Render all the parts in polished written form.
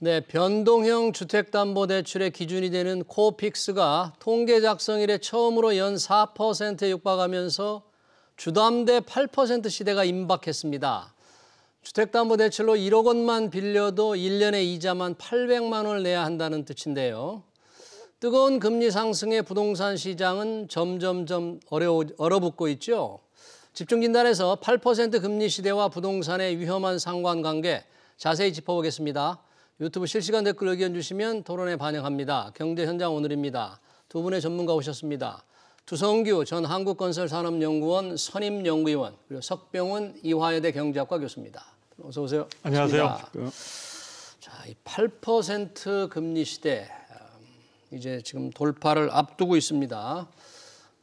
네, 변동형 주택담보대출의 기준이 되는 코픽스가 통계 작성 이래 처음으로 연 4%에 육박하면서 주담대 8% 시대가 임박했습니다. 주택담보대출로 1억 원만 빌려도 1년에 이자만 800만 원을 내야 한다는 뜻인데요. 뜨거운 금리 상승에 부동산 시장은 점점점 얼어붙고 있죠. 집중진단에서 8% 금리 시대와 부동산의 위험한 상관관계 자세히 짚어보겠습니다. 유튜브 실시간 댓글 의견 주시면 토론에 반영합니다. 경제현장 오늘입니다. 두 분의 전문가 오셨습니다. 두성규 전 한국건설산업연구원 선임연구위원 그리고 석병훈 이화여대 경제학과 교수입니다. 어서 오세요. 안녕하세요. 자, 이 8% 금리 시대 이제 지금 돌파를 앞두고 있습니다.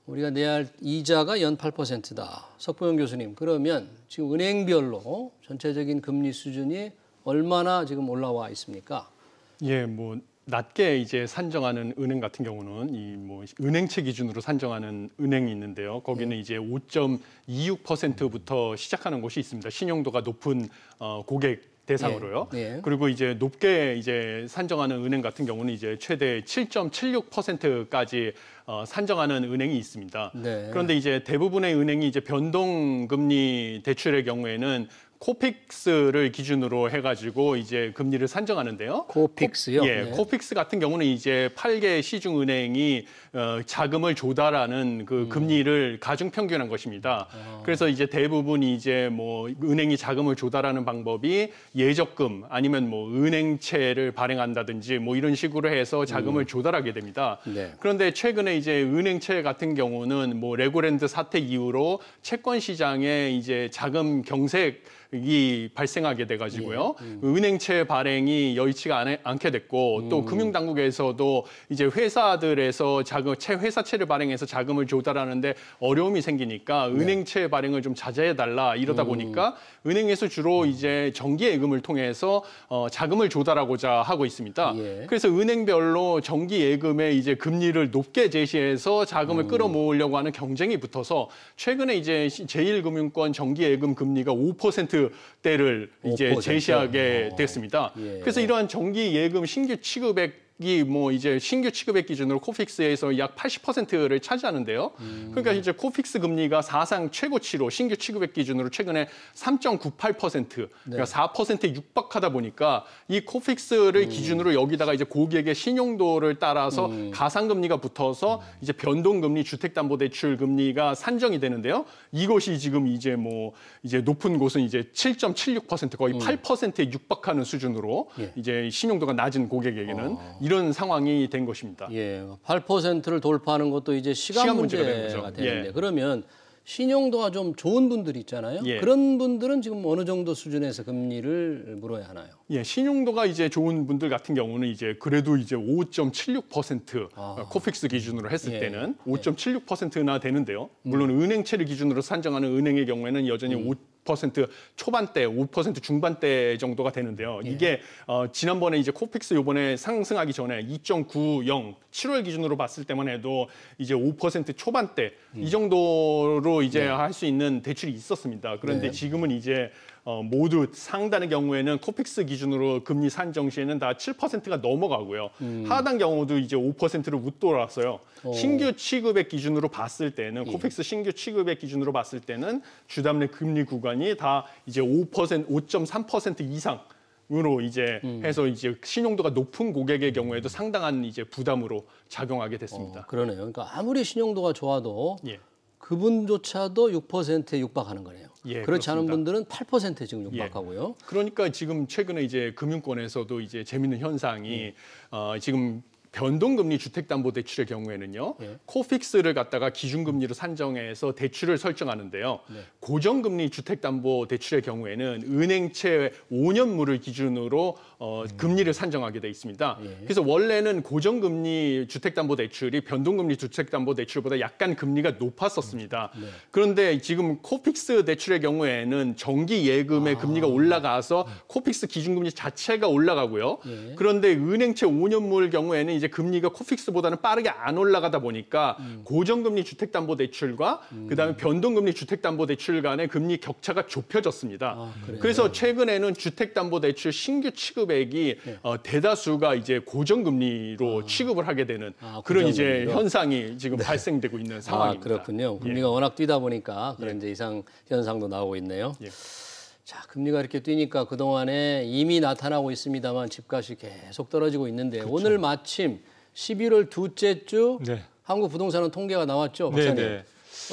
우리가 내야 할 이자가 연 8%다. 석병훈 교수님, 그러면 지금 은행별로 전체적인 금리 수준이 얼마나 지금 올라와 있습니까? 예, 낮게 이제 산정하는 은행 같은 경우는 은행채 기준으로 산정하는 은행이 있는데요. 거기는 이제 5.26%부터 시작하는 곳이 있습니다. 신용도가 높은 고객 대상으로요. 예. 그리고 이제 높게 이제 산정하는 은행 같은 경우는 이제 최대 7.76%까지 산정하는 은행이 있습니다. 네. 그런데 이제 대부분의 은행이 이제 변동금리 대출의 경우에는 코픽스를 기준으로 해가지고 이제 금리를 산정하는데요. 코픽스요? 예, 네. 코픽스 같은 경우는 이제 8개 시중은행이 자금을 조달하는 그 금리를 가중 평균한 것입니다. 그래서 이제 대부분 이제 은행이 자금을 조달하는 방법이 예적금 아니면 은행채를 발행한다든지 이런 식으로 해서 자금을 조달하게 됩니다. 네. 그런데 최근에 이제 은행채 같은 경우는 레고랜드 사태 이후로 채권 시장에 이제 자금 경색이 발생하게 돼가지고요. 은행채 발행이 여의치가 않게 됐고 또 금융당국에서도 이제 회사들에서 회사채를 발행해서 자금을 조달하는데 어려움이 생기니까 은행채 발행을 좀 자제해달라 이러다 보니까 은행에서 주로 이제 정기예금을 통해서 자금을 조달하고자 하고 있습니다. 예. 그래서 은행별로 정기예금의 이제 금리를 높게 제시해서 자금을 끌어모으려고 하는 경쟁이 붙어서 최근에 이제 제1금융권 정기예금 금리가 5%대를 이제 5%? 제시하게 됐습니다. 예. 그래서 이러한 정기예금 신규 취급액 이제 신규 취급액 기준으로 코픽스에서 약 80%를 차지하는데요. 그러니까 이제 코픽스 금리가 사상 최고치로 신규 취급액 기준으로 최근에 3.98%, 그러니까 4%에 육박하다 보니까 이 코픽스를 기준으로 여기다가 이제 고객의 신용도를 따라서 가상금리가 붙어서 이제 변동금리, 주택담보대출 금리가 산정이 되는데요. 이것이 지금 이제 이제 높은 곳은 이제 7.76% 거의 8%에 육박하는 수준으로 이제 신용도가 낮은 고객에게는 이런 상황이 된 것입니다. 예, 8%를 돌파하는 것도 이제 시간 문제가 되는데 그러면 신용도가 좀 좋은 분들이 있잖아요. 예. 그런 분들은 지금 어느 정도 수준에서 금리를 물어야 하나요? 예, 신용도가 이제 좋은 분들 같은 경우는 이제 그래도 이제 5.76% 코픽스 기준으로 했을 때는 5.76%나 되는데요. 물론 은행채를 기준으로 산정하는 은행의 경우에는 여전히 5% 초반대, 5% 중반대 정도가 되는데요. 이게 지난번에 이제 코픽스 요번에 상승하기 전에 2.90 7월 기준으로 봤을 때만 해도 이제 5% 초반대 이 정도로 이제 할 수 있는 대출이 있었습니다. 그런데 지금은 이제 모두 상단의 경우에는 코픽스 기준으로 금리 산정 시에는 다 7%가 넘어가고요. 하단 경우도 이제 5%를 웃돌았어요. 신규 취급액 기준으로 봤을 때는 코픽스 신규 취급액 기준으로 봤을 때는 주담대 금리 구간이 다 이제 5.3% 이상으로 이제 해서 이제 신용도가 높은 고객의 경우에도 상당한 이제 부담으로 작용하게 됐습니다. 그러네요. 그러니까 아무리 신용도가 좋아도 그분조차도 6%에 육박하는 거네요. 예, 그렇지 않은 그렇습니다. 분들은 8%에 지금 육박하고요. 그러니까 지금 최근에 이제 금융권에서도 이제 재밌는 현상이 지금 변동금리 주택담보대출의 경우에는요. 코픽스를 갖다가 기준금리로 산정해서 대출을 설정하는데요. 고정금리 주택담보대출의 경우에는 은행채 5년물을 기준으로 금리를 산정하게 돼 있습니다. 그래서 원래는 고정금리 주택담보대출이 변동금리 주택담보대출보다 약간 금리가 높았었습니다. 그런데 지금 코픽스 대출의 경우에는 정기예금의 금리가 올라가서 코픽스 기준금리 자체가 올라가고요. 그런데 은행채 5년물 경우에는 이제 이제 금리가 코픽스보다는 빠르게 안 올라가다 보니까 고정금리 주택담보대출과 그다음에 변동금리 주택담보대출 간의 금리 격차가 좁혀졌습니다. 그래서 최근에는 주택담보대출 신규 취급액이 대다수가 이제 고정금리로 취급을 하게 되는 그런 이제 현상이 지금 발생되고 있는 상황입니다. 그렇군요. 금리가 워낙 뛰다 보니까 그런 이제 이상 현상도 나오고 있네요. 자, 금리가 이렇게 뛰니까 그동안에 이미 나타나고 있습니다만 집값이 계속 떨어지고 있는데 오늘 마침 11월 둘째 주 한국 부동산은 통계가 나왔죠, 박사님. 네네.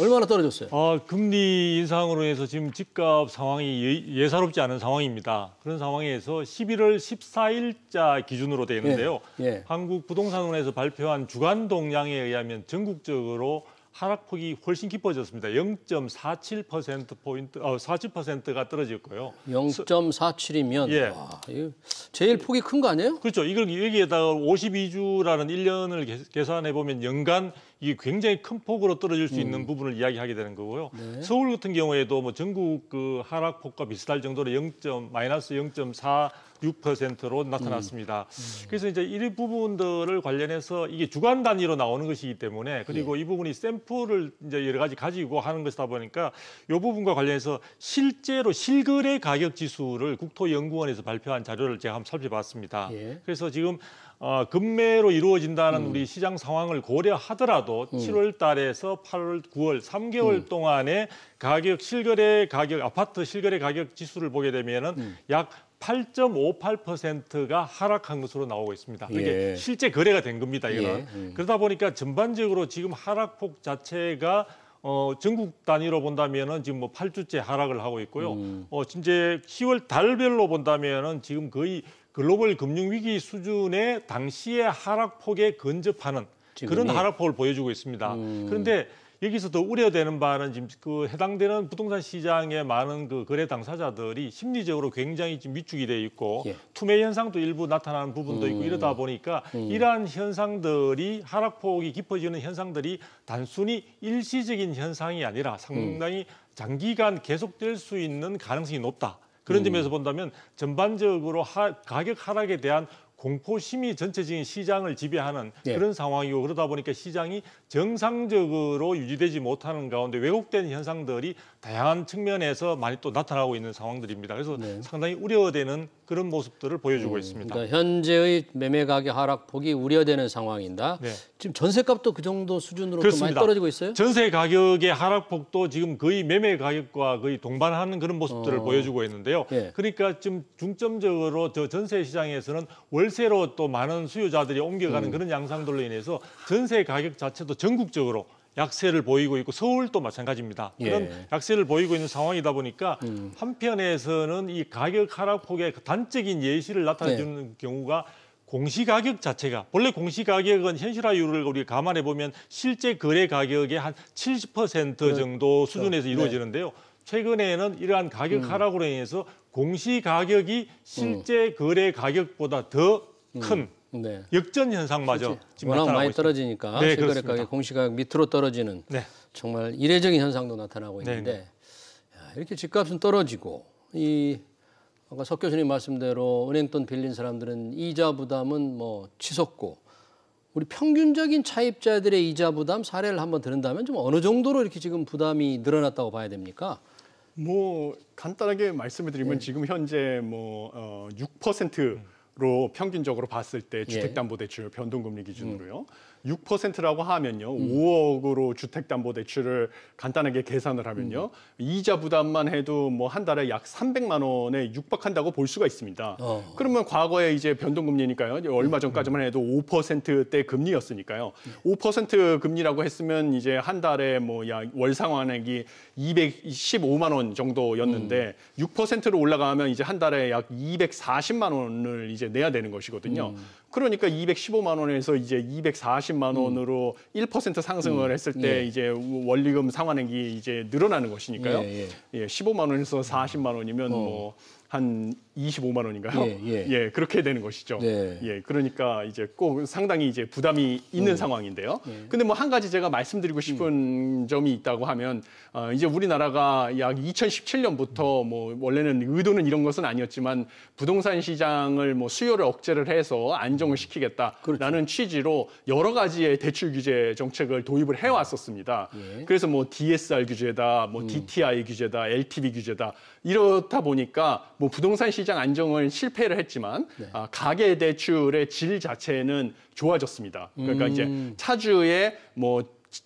얼마나 떨어졌어요? 금리 인상으로 해서 지금 집값 상황이 예사롭지 않은 상황입니다. 그런 상황에서 11월 14일자 기준으로 되어 있는데요. 한국 부동산원에서 발표한 주간 동향에 의하면 전국적으로 하락폭이 훨씬 깊어졌습니다. 0.47%포인트, 47%가 떨어졌고요. 0.47이면 제일 폭이 큰 거 아니에요? 그렇죠. 이걸 여기에다가 52주라는 1년을 계산해 보면 연간 이게 굉장히 큰 폭으로 떨어질 수 있는 부분을 이야기하게 되는 거고요. 서울 같은 경우에도 뭐 전국 그 하락폭과 비슷할 정도로 마이너스 0.46%로 나타났습니다. 그래서 이제 이 부분들을 관련해서 이게 주간 단위로 나오는 것이기 때문에 그리고 이 부분이 샘플을 이제 여러 가지 가지고 하는 것이다 보니까 이 부분과 관련해서 실제로 실거래 가격 지수를 국토연구원에서 발표한 자료를 제가 한번 살펴봤습니다. 그래서 지금 급매로 이루어진다는 우리 시장 상황을 고려하더라도 7월 달에서 8월, 9월 3개월 동안의 실거래 가격, 아파트 실거래 가격 지수를 보게 되면은 약 8.58%가 하락한 것으로 나오고 있습니다. 이게 실제 거래가 된 겁니다. 이거는. 그러다 보니까 전반적으로 지금 하락폭 자체가 전국 단위로 본다면은 지금 뭐 8주째 하락을 하고 있고요. 이제 10월 달별로 본다면은 지금 거의 글로벌 금융위기 수준의 당시의 하락폭에 근접하는 그런 하락폭을 보여주고 있습니다. 그런데 여기서 더 우려되는 바는 지금 그 해당되는 부동산 시장의 많은 그 거래 당사자들이 심리적으로 굉장히 지금 위축이 돼 있고 투매 현상도 일부 나타나는 부분도 있고 이러다 보니까 이러한 현상들이 하락폭이 깊어지는 현상들이 단순히 일시적인 현상이 아니라 상당히 장기간 계속될 수 있는 가능성이 높다. 그런 점에서 본다면 전반적으로 가격 하락에 대한 공포심이 전체적인 시장을 지배하는 그런 상황이고 그러다 보니까 시장이 정상적으로 유지되지 못하는 가운데 왜곡된 현상들이 다양한 측면에서 많이 또 나타나고 있는 상황들입니다. 그래서 상당히 우려되는 그런 모습들을 보여주고 있습니다. 그러니까 현재의 매매 가격 하락폭이 우려되는 상황인다. 지금 전세값도 그 정도 수준으로 좀 많이 떨어지고 있어요? 전세 가격의 하락폭도 지금 거의 매매 가격과 거의 동반하는 그런 모습들을 보여주고 있는데요. 그러니까 지금 중점적으로 저 전세 시장에서는 월세로 또 많은 수요자들이 옮겨가는 그런 양상들로 인해서 전세 가격 자체도 전국적으로 약세를 보이고 있고 서울도 마찬가지입니다. 그런 약세를 보이고 있는 상황이다 보니까 한편에서는 이 가격 하락폭의 단적인 예시를 나타내주는 경우가 공시가격 자체가 원래 공시가격은 현실화율을 우리가 감안해 보면 실제 거래 가격의 한 70% 정도 수준에서 이루어지는데요. 최근에는 이러한 가격 하락으로 인해서 공시가격이 실제 거래 가격보다 더 큰 역전 현상마저 지금 워낙 나타나고 많이 있습니다. 떨어지니까 실거래 가격, 공시가격 밑으로 떨어지는 정말 이례적인 현상도 나타나고 있는데 이렇게 집값은 떨어지고 아까 석 교수님 말씀대로 은행돈 빌린 사람들은 이자 부담은 뭐 치솟고 우리 평균적인 차입자들의 이자 부담 사례를 한번 들은다면 좀 어느 정도로 이렇게 지금 부담이 늘어났다고 봐야 됩니까? 뭐 간단하게 말씀을 드리면 지금 현재 뭐 6%로 평균적으로 봤을 때 주택담보대출 변동금리 기준으로요. 6%라고 하면요. 5억으로 주택담보대출을 간단하게 계산을 하면요. 이자 부담만 해도 뭐 한 달에 약 300만 원에 육박한다고 볼 수가 있습니다. 그러면 과거에 이제 변동금리니까요. 얼마 전까지만 해도 5%대 금리였으니까요. 5% 금리라고 했으면 이제 한 달에 뭐 약 월 상환액이 215만 원 정도였는데 6%로 올라가면 이제 한 달에 약 240만 원을 이제 내야 되는 것이거든요. 그러니까 215만 원에서 이제 240만 원으로 1% 상승을 했을 때 이제 원리금 상환액이 이제 늘어나는 것이니까요. 15만 원에서 40만 원이면 뭐 한 25만 원인가요? 예. 그렇게 되는 것이죠. 네. 그러니까 이제 꼭 상당히 이제 부담이 있는 상황인데요. 근데 뭐 한 가지 제가 말씀드리고 싶은 점이 있다고 하면 이제 우리나라가 약 2017년부터 뭐 원래는 의도는 이런 것은 아니었지만 부동산 시장을 뭐 수요를 억제를 해서 안정을 시키겠다라는 취지로 여러 가지의 대출 규제 정책을 도입을 해왔었습니다. 그래서 뭐 DSR 규제다, 뭐 DTI 규제다, LTV 규제다 이렇다 보니까 뭐 부동산 시장 안정은 실패를 했지만 가계 대출의 질 자체는 좋아졌습니다. 그러니까 이제 차주의 뭐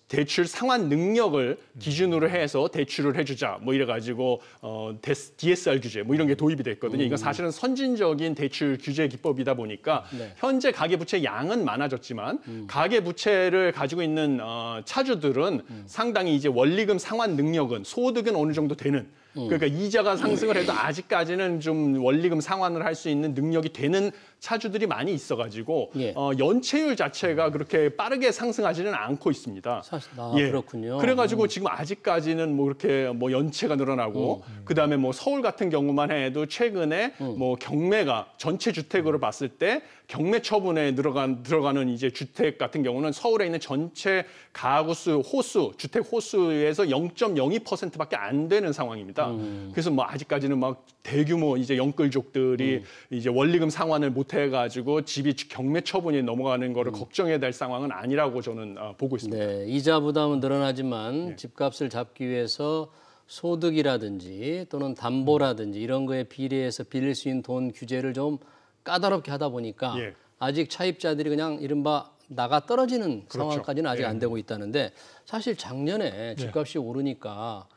대출 상환 능력을 기준으로 해서 대출을 해주자 뭐 이래가지고 DSR 규제 뭐 이런 게 도입이 됐거든요. 이건 사실은 선진적인 대출 규제 기법이다 보니까 현재 가계부채 양은 많아졌지만 가계부채를 가지고 있는 차주들은 상당히 이제 원리금 상환 능력은 소득은 어느 정도 되는 그러니까 이자가 상승을 해도 아직까지는 좀 원리금 상환을 할 수 있는 능력이 되는 차주들이 많이 있어가지고 연체율 자체가 그렇게 빠르게 상승하지는 않고 있습니다. 그렇군요. 그래가지고 지금 아직까지는 뭐 그렇게 뭐 연체가 늘어나고 그다음에 뭐 서울 같은 경우만 해도 최근에 뭐 경매가 전체 주택으로 봤을 때 경매 처분에 들어가는 이제 주택 같은 경우는 서울에 있는 전체 가구 수 호수 주택 호수에서 0.02%밖에 안 되는 상황입니다. 그래서 뭐 아직까지는 막 대규모 이제 영끌족들이 이제 원리금 상환을 못 해가지고 집이 경매 처분이 넘어가는 거를 걱정해야 될 상황은 아니라고 저는 보고 있습니다. 네, 이자 부담은 늘어나지만 집값을 잡기 위해서 소득이라든지 또는 담보라든지 이런 거에 비례해서 빌릴 수 있는 돈 규제를 좀 까다롭게 하다 보니까 아직 차입자들이 그냥 이른바 나가 떨어지는 상황까지는 아직 안 되고 있다는데 사실 작년에 집값이 오르니까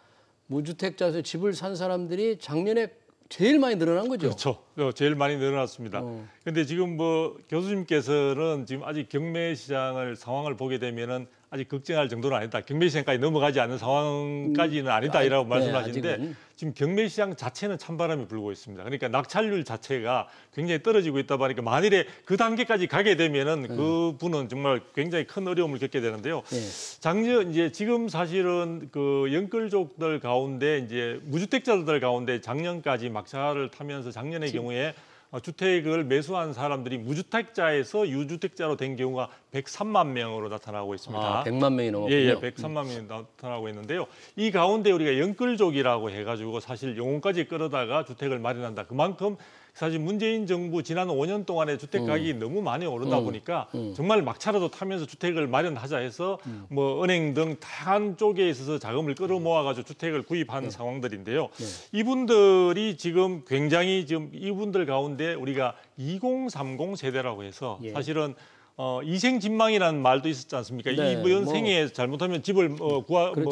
무주택자에서 집을 산 사람들이 작년에 제일 많이 늘어난 거죠. 그렇죠. 제일 많이 늘어났습니다. 그런데 지금 뭐 교수님께서는 지금 아직 경매 시장을 상황을 보게 되면은 아직 걱정할 정도는 아니다. 경매 시장까지 넘어가지 않는 상황까지는 아니다라고 말씀하시는데 아직은. 지금 경매 시장 자체는 찬바람이 불고 있습니다. 그러니까 낙찰률 자체가 굉장히 떨어지고 있다 보니까 만일에 그 단계까지 가게 되면은 그 분은 정말 굉장히 큰 어려움을 겪게 되는데요. 작년 이제 지금 사실은 그 영끌족들 가운데 이제 무주택자들 가운데 작년까지 막차를 타면서 작년의 경우에 주택을 매수한 사람들이 무주택자에서 유주택자로 된 경우가 103만 명으로 나타나고 있습니다. 100만 명이 넘었군요. 103만 명이 나타나고 있는데요. 이 가운데 우리가 영끌족이라고 해가지고 사실 영혼까지 끌어다가 주택을 마련한다. 그만큼 사실 문재인 정부 지난 5년 동안에 주택 가격이 너무 많이 오르다 보니까 정말 막차라도 타면서 주택을 마련하자 해서 뭐 은행 등 다양한 쪽에 있어서 자금을 끌어모아가지고 주택을 구입한 상황들인데요. 이분들이 지금 굉장히 지금 이분들 가운데 우리가 2030 세대라고 해서 사실은 이생진망이라는 말도 있었지 않습니까? 이번 생에 잘못하면 집을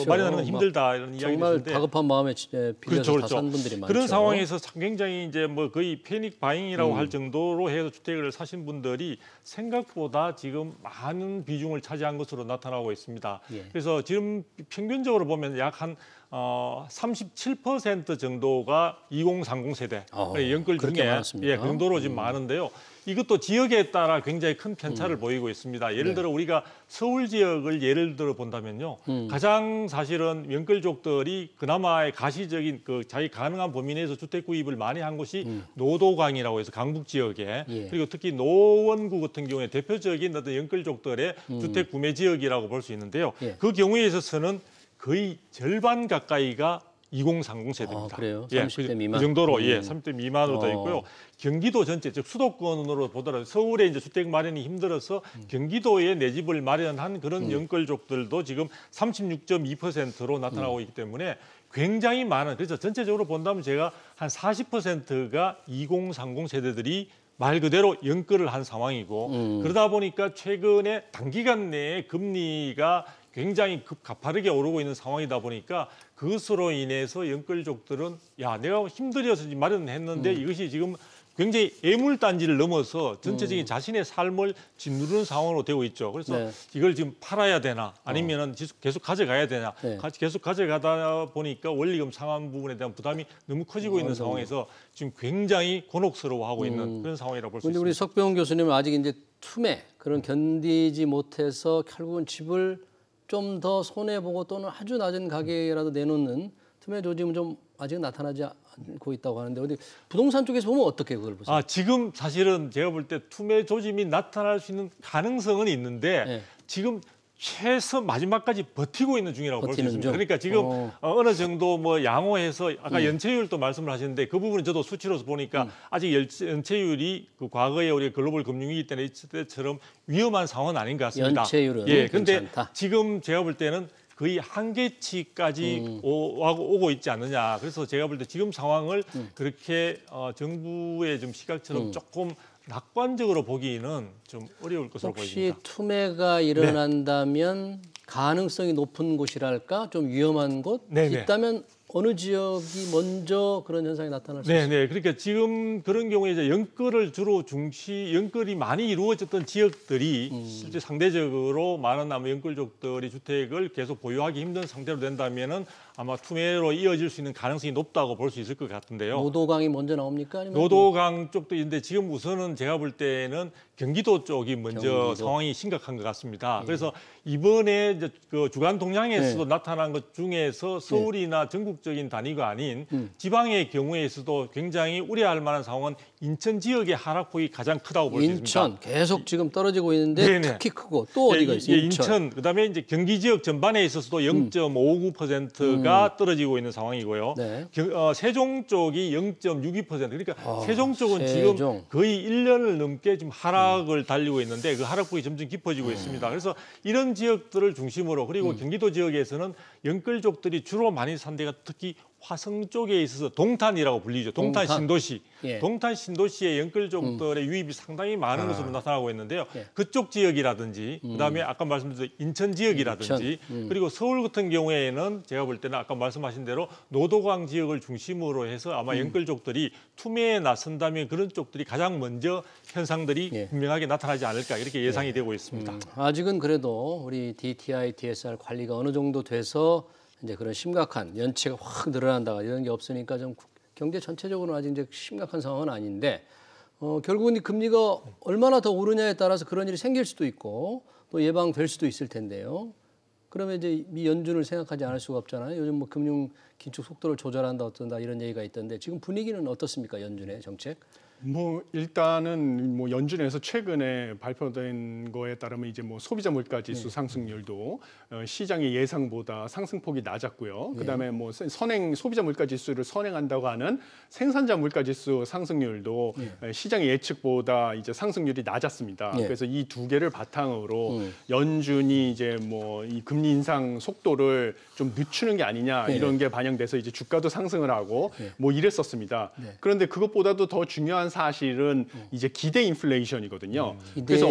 마련하는 건 힘들다 이런 이야기를 정말 했는데 다급한 마음에 빌려서 다 산 분들이 많죠. 그런 상황에서 굉장히 이제 뭐 거의 패닉 바잉이라고 할 정도로 해서 주택을 사신 분들이 생각보다 지금 많은 비중을 차지한 것으로 나타나고 있습니다. 그래서 지금 평균적으로 보면 약 한 37% 정도가 2030 세대 영끌 중에 그 정도로 지금 많은데요. 이것도 지역에 따라 굉장히 큰 편차를 보이고 있습니다. 예를 들어 우리가 서울 지역을 예를 들어 본다면요. 가장 사실은 영끌족들이 그나마의 가시적인 그 자기 가능한 범위 내에서 주택 구입을 많이 한 곳이 노도강이라고 해서 강북 지역에 그리고 특히 노원구 같은 경우에 대표적인 어떤 영끌족들의 주택 구매 지역이라고 볼 수 있는데요. 그 경우에 있어서는 거의 절반 가까이가 2030 세대입니다. 그래요? 30대 미만? 그 정도로 30대 미만으로 되어 있고요. 경기도 전체, 즉 수도권으로 보더라도 서울에 이제 주택 마련이 힘들어서 경기도에 내 집을 마련한 그런 영끌족들도 지금 36.2%로 나타나고 있기 때문에 굉장히 많은, 그래서 전체적으로 본다면 제가 한 40%가 2030 세대들이 말 그대로 영끌을 한 상황이고 그러다 보니까 최근에 단기간 내에 금리가 굉장히 가파르게 오르고 있는 상황이다 보니까 그것으로 인해서 영끌족들은 내가 힘들어서 마련했는데 이것이 지금 굉장히 애물단지를 넘어서 전체적인 자신의 삶을 짓누르는 상황으로 되고 있죠. 그래서 이걸 지금 팔아야 되나 아니면은 계속 가져가야 되나 계속 가져가다 보니까 원리금 상환 부분에 대한 부담이 너무 커지고 있는 상황에서 지금 굉장히 곤혹스러워하고 있는 그런 상황이라고 볼 수 있습니다. 우리 석병훈 교수님은 아직 이제 툼에 그런 견디지 못해서 결국은 집을 좀 더 손해보고 또는 아주 낮은 가격이라도 내놓는 틈의 조짐은 좀 아직 나타나지 않고 있다고 하는데 어디 부동산 쪽에서 보면 어떻게 그걸 보세요? 지금 사실은 제가 볼 때 투매 조짐이 나타날 수 있는 가능성은 있는데 네. 지금 최소 마지막까지 버티고 있는 중이라고 볼 수 있습니다. 그러니까 지금 어느 정도 뭐 양호해서 아까 연체율도 말씀을 하셨는데 그 부분은 저도 수치로서 보니까 아직 연체율이 그 과거에 우리 글로벌 금융위기 때는 있을 때처럼 위험한 상황은 아닌 것 같습니다. 연체율은 근데 괜찮다. 지금 제가 볼 때는 거의 한계치까지 오고 있지 않느냐. 그래서 제가 볼 때 지금 상황을 그렇게 정부의 좀 시각처럼 조금 낙관적으로 보기는 좀 어려울 것으로 혹시 보입니다. 투매가 일어난다면 가능성이 높은 곳이랄까 좀 위험한 곳 있다면 어느 지역이 먼저 그런 현상이 나타날 수 있습니까? 그러니까 지금 그런 경우에 이제 연끌을 주로 연끌이 많이 이루어졌던 지역들이 실제 상대적으로 많은 아마 연끌족들이 주택을 계속 보유하기 힘든 상태로 된다면은 아마 투매로 이어질 수 있는 가능성이 높다고 볼 수 있을 것 같은데요. 노도강이 먼저 나옵니까? 아니면 노도강 쪽도 있는데 지금 우선은 제가 볼 때는 경기도 쪽이 먼저 상황이 심각한 것 같습니다. 그래서 이번에 이제 그 주간 동향에서도 나타난 것 중에서 서울이나 전국적인 단위가 아닌 지방의 경우에서도 굉장히 우려할 만한 상황은 인천 지역의 하락폭이 가장 크다고 볼 수 있습니다. 인천 계속 지금 떨어지고 있는데 특히 크고 또 어디가 있어요? 인천. 그다음에 이제 경기 지역 전반에 있어서도 0.59%가 떨어지고 있는 상황이고요. 세종 쪽이 0.62%. 그러니까 세종 쪽은 지금 거의 1년을 넘게 지금 하락을 달리고 있는데 그 하락폭이 점점 깊어지고 있습니다. 그래서 이런 지역들을 중심으로 그리고 경기도 지역에서는 연끌족들이 주로 많이 산 데가 특히 화성 쪽에 있어서 동탄이라고 불리죠. 동탄 신도시. 동탄 신도시의 연끌족들의 유입이 상당히 많은 것으로 나타나고 있는데요. 그쪽 지역이라든지 그다음에 아까 말씀드린 인천 지역이라든지 그리고 서울 같은 경우에는 제가 볼 때는 아까 말씀하신 대로 노도강 지역을 중심으로 해서 아마 연끌족들이 투매에 나선다면 그런 쪽들이 가장 먼저 현상들이 분명하게 나타나지 않을까 이렇게 예상이 되고 있습니다. 아직은 그래도 우리 DTI, DSR 관리가 어느 정도 돼서 이제 그런 심각한 연체가 확 늘어난다 이런 게 없으니까 좀 경제 전체적으로는 아직 이제 심각한 상황은 아닌데 결국은 이 금리가 얼마나 더 오르냐에 따라서 그런 일이 생길 수도 있고 또 예방될 수도 있을 텐데요. 그러면 이제 미 연준을 생각하지 않을 수가 없잖아요. 요즘 뭐 금융 긴축 속도를 조절한다 어떤다 이런 얘기가 있던데 지금 분위기는 어떻습니까? 연준의 정책? 뭐 일단은 뭐 연준에서 최근에 발표된 거에 따르면 이제 뭐 소비자 물가 지수 상승률도 시장의 예상보다 상승폭이 낮았고요. 그다음에 뭐 소비자 물가 지수를 선행한다고 하는 생산자 물가 지수 상승률도 시장의 예측보다 이제 상승률이 낮았습니다. 그래서 이 두 개를 바탕으로 연준이 이제 뭐 이 금리 인상 속도를 좀 늦추는 게 아니냐 이런 게 반영돼서 이제 주가도 상승을 하고 뭐 이랬었습니다. 그런데 그것보다도 더 중요한 사실은 이제 기대 인플레이션이거든요. 그래서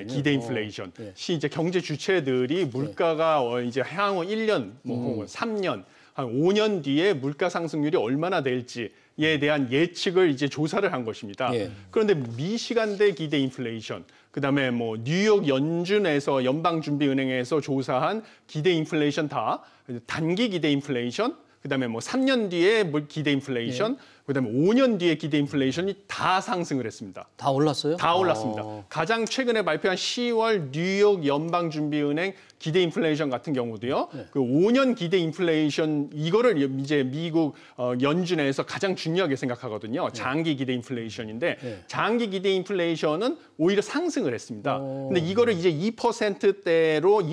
기대 인플레이션. 이제 경제 주체들이 물가가 이제 향후 1년, 뭐 3년, 한 5년 뒤에 물가 상승률이 얼마나 될지에 대한 예측을 이제 조사를 한 것입니다. 그런데 미시간대 기대 인플레이션, 그다음에 뭐 뉴욕 연준에서 연방준비은행에서 조사한 기대 인플레이션 다 단기 기대 인플레이션, 그다음에 뭐 3년 뒤에 기대 인플레이션, 그다음에 5년 뒤에 기대 인플레이션이 다 상승을 했습니다. 다 올랐어요? 다 올랐습니다. 가장 최근에 발표한 10월 뉴욕 연방준비은행 기대 인플레이션 같은 경우도요. 그 5년 기대 인플레이션 이거를 이제 미국 연준에서 가장 중요하게 생각하거든요. 장기 기대 인플레이션인데 장기 기대 인플레이션은 오히려 상승을 했습니다. 근데 이거를 이제 2%로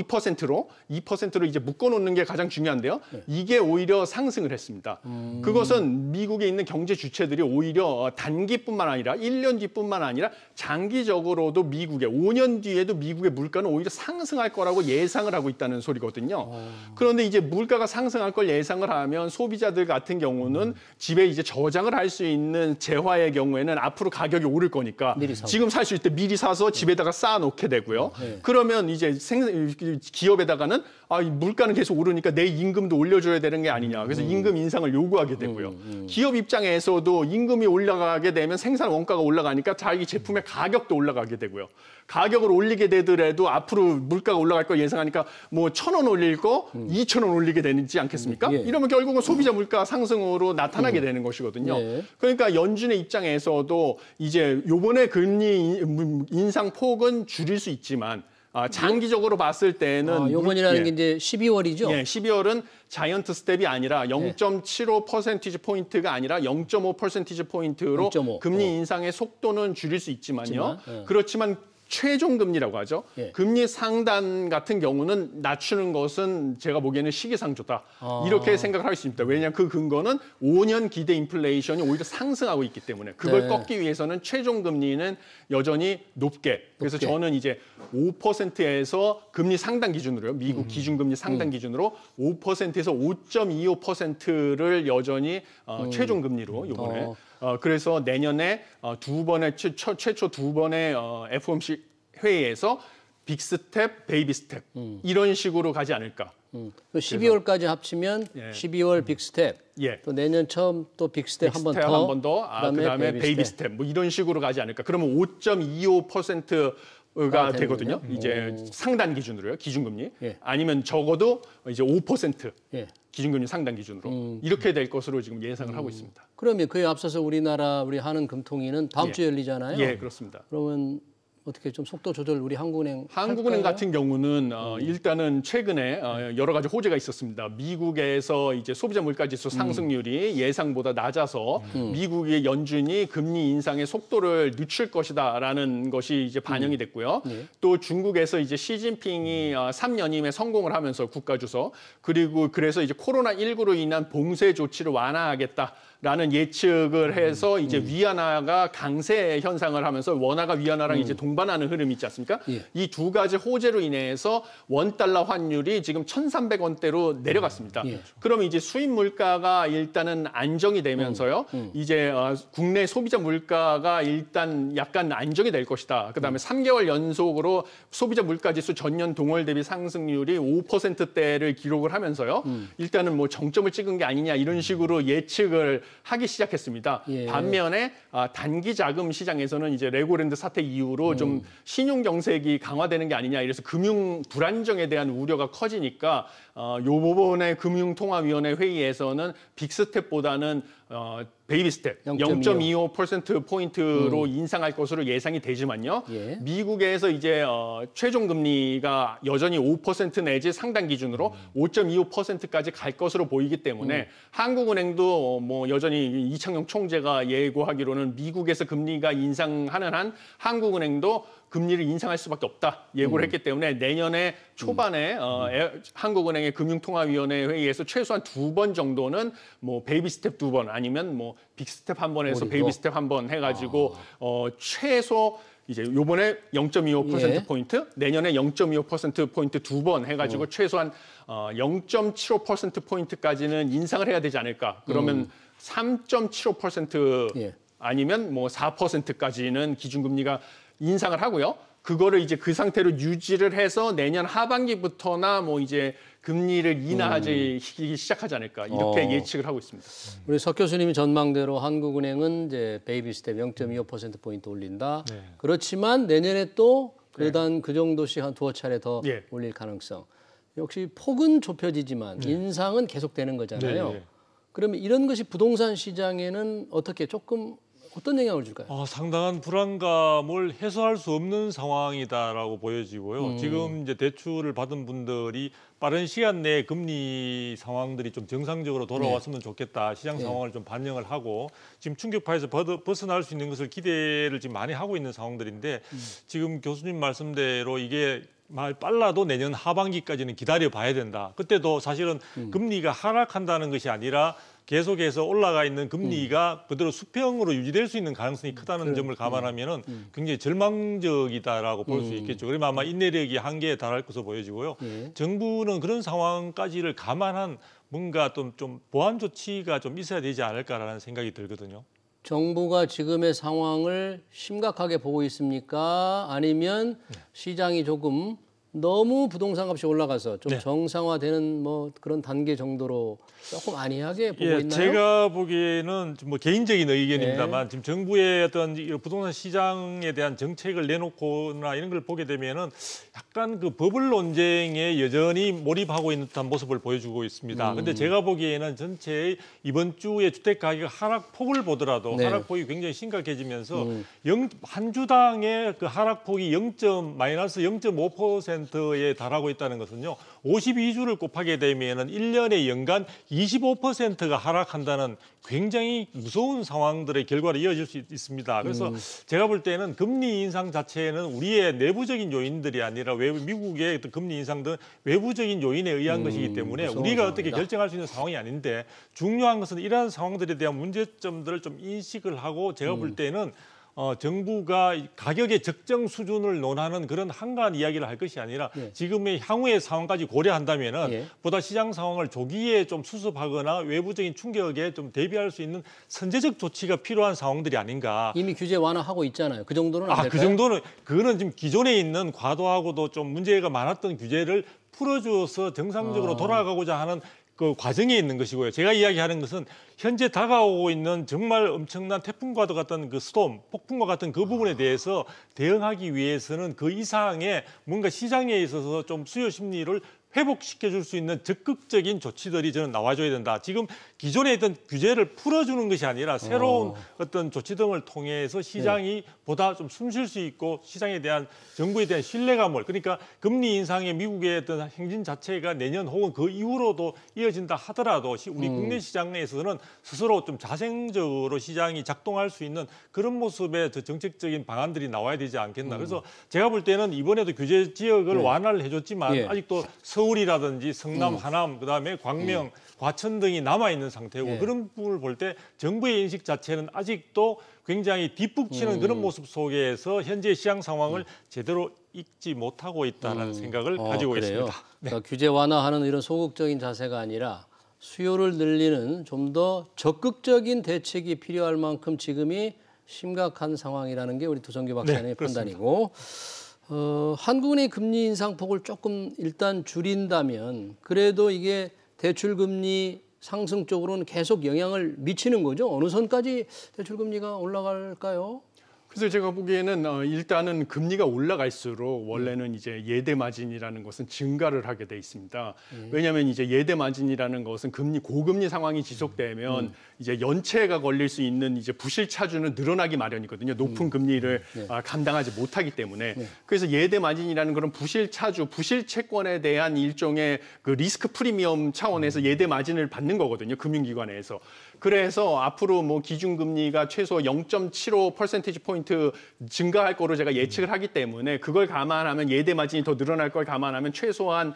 이제 묶어 놓는 게 가장 중요한데요. 이게 오히려 상승을 했습니다. 그것은 미국에 있는 경제 주체들이 오히려 단기뿐만 아니라 1년 뒤뿐만 아니라 장기적으로도 5년 뒤에도 미국의 물가는 오히려 상승할 거라고 예상을 하고 있다는 소리거든요. 그런데 이제 물가가 상승할 걸 예상을 하면 소비자들 같은 경우는 집에 이제 저장을 할 수 있는 재화의 경우에는 앞으로 가격이 오를 거니까 지금 살 수 있을 때 미리 사서 집에다가 쌓아놓게 되고요. 그러면 이제 기업에다가는 물가는 계속 오르니까 내 임금도 올려줘야 되는 게 아니냐. 그래서 임금 인상을 요구하게 되고요. 기업 입장에서도 임금이 올라가게 되면 생산 원가가 올라가니까 자기 제품의 가격도 올라가게 되고요. 가격을 올리게 되더라도 앞으로 물가가 올라갈 걸 예상하니까 뭐 1,000원 올릴 거 2,000원 올리게 되지 않겠습니까? 이러면 결국은 소비자 물가 상승으로 나타나게 되는 것이거든요. 그러니까 연준의 입장에서도 이제 요번에 금리 인상 폭은 줄일 수 있지만 장기적으로 봤을 때는 요번이라는 게 이제 12월이죠? 예, 12월은 자이언트 스텝이 아니라 0.75% 포인트가 아니라 0.5% 포인트로 0.5. 금리 인상의 속도는 줄일 수 있지만요. 예. 그렇지만 최종 금리라고 하죠. 예. 금리 상단 같은 경우는 낮추는 것은 제가 보기에는 시기상조다. 이렇게 생각을 할 수 있습니다. 왜냐하면 그 근거는 5년 기대 인플레이션이 오히려 상승하고 있기 때문에 그걸 네. 꺾기 위해서는 최종 금리는 여전히 높게. 그래서 저는 이제 5%에서 금리 상단 기준으로요. 미국 기준금리 상단 기준으로 5%에서 5.25%를 여전히 최종 금리로 이번에 그래서 내년에 최초 두 번의 FOMC 회의에서 빅 스텝, 베이비 스텝 이런 식으로 가지 않을까. 12월까지 합치면 예. 12월 빅 스텝, 예. 또 내년 처음 또 빅 스텝 한 번 스텝 더, 한 번 더, 그다음에 베이비 스텝 뭐 이런 식으로 가지 않을까. 그러면 5.25%가 되거든요. 이제 상단 기준으로요, 기준금리. 예. 아니면 적어도 이제 5% 예. 기준금리 상단 기준으로 이렇게 될 것으로 지금 예상을 하고 있습니다. 그러면 그에 앞서서 우리 한은 금통위는 다음 주에 열리잖아요. 예, 그렇습니다. 그러면 어떻게 좀 속도 조절 우리 한국은행 한국은행 같은 경우는 일단은 최근에 여러 가지 호재가 있었습니다. 미국에서 이제 소비자 물가지수 상승률이 예상보다 낮아서 미국의 연준이 금리 인상의 속도를 늦출 것이다라는 것이 이제 반영이 됐고요. 또 중국에서 이제 시진핑이 3년임에 성공을 하면서 국가 주석 그리고 그래서 이제 코로나19로 인한 봉쇄 조치를 완화하겠다라는 예측을 해서 이제 위안화가 강세 현상을 하면서 원화가 위안화랑 이제 동반하는 흐름이 있지 않습니까? 예. 이 두 가지 호재로 인해서 원달러 환율이 지금 1,300원대로 내려갔습니다. 예. 그러면 이제 수입 물가가 일단은 안정이 되면서요. 이제 국내 소비자 물가가 일단 약간 안정이 될 것이다. 그다음에 3개월 연속으로 소비자 물가지수 전년 동월 대비 상승률이 5%대를 기록을 하면서요. 일단은 뭐 정점을 찍은 게 아니냐 이런 식으로 예측을 하기 시작했습니다. 예. 반면에 단기 자금 시장에서는 이제 레고랜드 사태 이후로 좀 신용 경색이 강화되는 게 아니냐 이래서 금융 불안정에 대한 우려가 커지니까 요번에 금융통화위원회 회의에서는 빅스텝보다는 베이비 스텝 0.25% 포인트로 인상할 것으로 예상이 되지만요. 예. 미국에서 이제 최종 금리가 여전히 5% 내지 상단 기준으로 5.25%까지 갈 것으로 보이기 때문에 한국은행도 뭐 여전히 이창용 총재가 예고하기로는 미국에서 금리가 인상하는 한 한국은행도 금리를 인상할 수밖에 없다 예고를 했기 때문에 내년에 초반에 한국은행의 금융통화위원회 회의에서 최소한 2번 정도는 뭐 베이비 스텝 2번 아니면 뭐 빅 스텝 한 번 해서 베이비 스텝 한 번 해가지고 최소 이제 요번에 0.25% 포인트, 내년에 0.25% 포인트 2번 해가지고 최소한 0.75% 포인트까지는 인상을 해야 되지 않을까. 그러면 3.75% 아니면 뭐 4%까지는 기준금리가 인상을 하고요. 그거를 이제 그 상태로 유지를 해서 내년 하반기부터나 뭐 이제 금리를 인하하기 시작하지 않을까 이렇게 예측을 하고 있습니다. 우리 석 교수님이 전망대로 한국은행은 이제 베이비 스텝 0.25% 포인트 올린다. 네. 그렇지만 내년에 또 그래도 한 그 정도씩 한 두어 차례 더 올릴 가능성. 역시 폭은 좁혀지지만 인상은 계속되는 거잖아요. 네. 그러면 이런 것이 부동산 시장에는 어떻게 조금 어떤 영향을 줄까요? 상당한 불안감을 해소할 수 없는 상황이다라고 보여지고요. 지금 이제 대출을 받은 분들이 빠른 시간 내에 금리 상황들이 좀 정상적으로 돌아왔으면 좋겠다. 시장 상황을 좀 반영을 하고 지금 충격파에서 벗어날 수 있는 것을 기대를 지금 많이 하고 있는 상황들인데 지금 교수님 말씀대로 이게 빨라도 내년 하반기까지는 기다려 봐야 된다. 그때도 사실은 금리가 하락한다는 것이 아니라 계속해서 올라가 있는 금리가 그대로 수평으로 유지될 수 있는 가능성이 크다는 점을 감안하면은 굉장히 절망적이다라고 볼 수 있겠죠. 그러면 아마 인내력이 한계에 달할 것으로 보여지고요. 정부는 그런 상황까지를 감안한 뭔가 좀 보완 조치가 좀 있어야 되지 않을까라는 생각이 들거든요. 정부가 지금의 상황을 심각하게 보고 있습니까? 아니면 시장이 조금 너무 부동산 값이 올라가서 좀 네. 정상화되는 뭐 그런 단계 정도로 조금 안이하게 보고 있나요? 제가 보기에는 뭐 개인적인 의견입니다만 지금 정부의 어떤 이 부동산 시장에 대한 정책을 내놓거나 이런 걸 보게 되면은 약간 그 버블 논쟁에 여전히 몰입하고 있는 듯한 모습을 보여주고 있습니다. 근데 제가 보기에는 전체의 이번 주에 주택 가격 하락폭을 보더라도 네. 하락폭이 굉장히 심각해지면서 한 주당의 그 하락폭이 마이너스 0.5%에 달하고 있다는 것은요. 52주를 곱하게 되면은 1년에 연간 25%가 하락한다는 굉장히 무서운 상황들의 결과로 이어질 수 있습니다. 그래서 제가 볼 때는 금리 인상 자체는 우리의 내부적인 요인들이 아니라 미국의 금리 인상 등 외부적인 요인에 의한 것이기 때문에 우리가 어떻게 결정할 수 있는 상황이 아닌데 중요한 것은 이러한 상황들에 대한 문제점들을 좀 인식을 하고 제가 볼 때는 정부가 가격의 적정 수준을 논하는 그런 한가한 이야기를 할 것이 아니라 지금의 향후의 상황까지 고려한다면은 보다 시장 상황을 조기에 좀 수습하거나 외부적인 충격에 좀 대비할 수 있는 선제적 조치가 필요한 상황들이 아닌가. 이미 규제 완화하고 있잖아요. 그 정도는 안 될까요? 그 정도는 그거는 지금 기존에 있는 과도하고도 좀 문제가 많았던 규제를 풀어줘서 정상적으로 돌아가고자 하는 그 과정에 있는 것이고요. 제가 이야기하는 것은 현재 다가오고 있는 정말 엄청난 태풍과도 같은 그 스톰, 폭풍과 같은 그 부분에 대해서 대응하기 위해서는 그 이상의 뭔가 시장에 있어서 좀 수요 심리를 회복시켜줄 수 있는 적극적인 조치들이 저는 나와줘야 된다. 지금 기존에 있던 규제를 풀어주는 것이 아니라 새로운 어떤 조치 등을 통해서 시장이 보다 좀 숨 쉴 수 있고 시장에 대한 정부에 대한 신뢰감을 그러니까 금리 인상의 미국의 어떤 행진 자체가 내년 혹은 그 이후로도 이어진다 하더라도 우리 국내 시장에서는 스스로 좀 자생적으로 시장이 작동할 수 있는 그런 모습의 정책적인 방안들이 나와야 되지 않겠나. 그래서 제가 볼 때는 이번에도 규제 지역을 완화를 해줬지만 아직도 서울이라든지 성남, 하남, 그다음에 광명, 과천 등이 남아있는 상태고 그런 부분을 볼 때 정부의 인식 자체는 아직도 굉장히 뒷북치는 그런 모습 속에서 현재 시장 상황을 제대로 읽지 못하고 있다는 생각을 가지고 그래요? 있습니다. 그러니까 규제 완화하는 이런 소극적인 자세가 아니라 수요를 늘리는 좀 더 적극적인 대책이 필요할 만큼 지금이 심각한 상황이라는 게 우리 두성규 박사님의 판단이고 한국은행이 금리 인상폭을 조금 일단 줄인다면 그래도 이게 대출금리 상승 쪽으로는 계속 영향을 미치는 거죠. 어느 선까지 대출금리가 올라갈까요? 그래서 제가 보기에는 일단은 금리가 올라갈수록 원래는 이제 예대 마진이라는 것은 증가를 하게 돼 있습니다. 왜냐하면 이제 예대 마진이라는 것은 고금리 상황이 지속되면 이제 연체가 걸릴 수 있는 이제 부실 차주는 늘어나기 마련이거든요. 높은 금리를 감당하지 못하기 때문에. 그래서 예대 마진이라는 그런 부실 차주, 부실 채권에 대한 일종의 그 리스크 프리미엄 차원에서 예대 마진을 받는 거거든요. 금융기관에서. 그래서 앞으로 뭐 기준금리가 최소 0.75% 포인트 증가할 거로 제가 예측을 하기 때문에 그걸 감안하면 예대 마진이 더 늘어날 걸 감안하면 최소한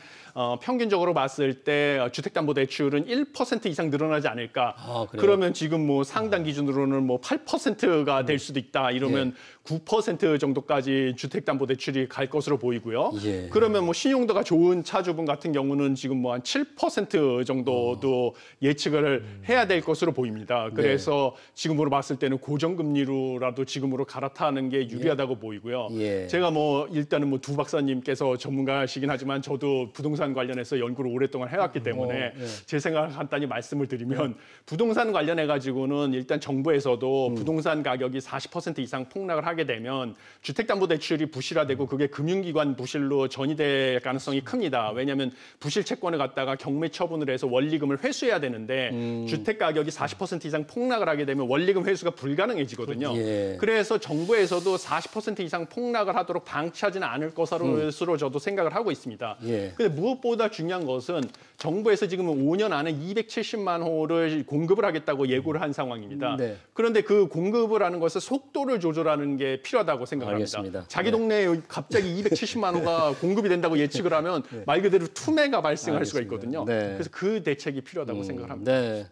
평균적으로 봤을 때 주택담보대출은 1% 이상 늘어나지 않을까. 그러면 지금 뭐 상당 기준으로는 뭐 8%가 될 수도 있다. 이러면 9% 정도까지 주택담보대출이 갈 것으로 보이고요. 그러면 뭐 신용도가 좋은 차주분 같은 경우는 지금 뭐 한 7% 정도도 예측을 해야 될 것으로 보입니다. 그래서 지금으로 봤을 때는 고정금리로라도 지금으로 갈아타는 게 유리하다고 보이고요. 제가 뭐 일단은 뭐 두 박사님께서 전문가시긴 하지만 저도 부동산 관련해서 연구를 오랫동안 해왔기 때문에 제 생각을 간단히 말씀을 드리면 부동산 관련해 가지고는 일단 정부에서도 부동산 가격이 40% 이상 폭락을 하게 되면 주택담보대출이 부실화되고 그게 금융기관 부실로 전이될 가능성이 큽니다. 왜냐하면 부실 채권을 갖다가 경매 처분을 해서 원리금을 회수해야 되는데 주택 가격이 40% 이상 폭락을 하게 되면 원리금 회수가 불가능해지거든요. 그래서 정부에서도 40% 이상 폭락을 하도록 방치하지는 않을 것으로 저도 생각을 하고 있습니다. 근데 무엇보다 중요한 것은 정부에서 지금 5년 안에 270만 호를 공급을 하겠다고 예고를 한 상황입니다. 그런데 그 공급을 하는 것을 속도를 조절하는 게 필요하다고 생각합니다. 알겠습니다. 자기 동네에 갑자기 270만 호가 공급이 된다고 예측을 하면 말 그대로 투매가 발생할 수가 있거든요. 그래서 그 대책이 필요하다고 생각을 합니다.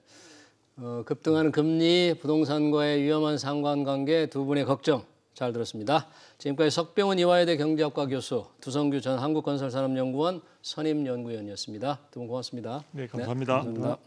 급등하는 금리, 부동산과의 위험한 상관관계 두 분의 걱정 잘 들었습니다. 지금까지 석병훈 이화여대 경제학과 교수, 두성규 전 한국건설산업연구원 선임연구위원이었습니다. 두 분 고맙습니다. 네, 감사합니다. 감사합니다.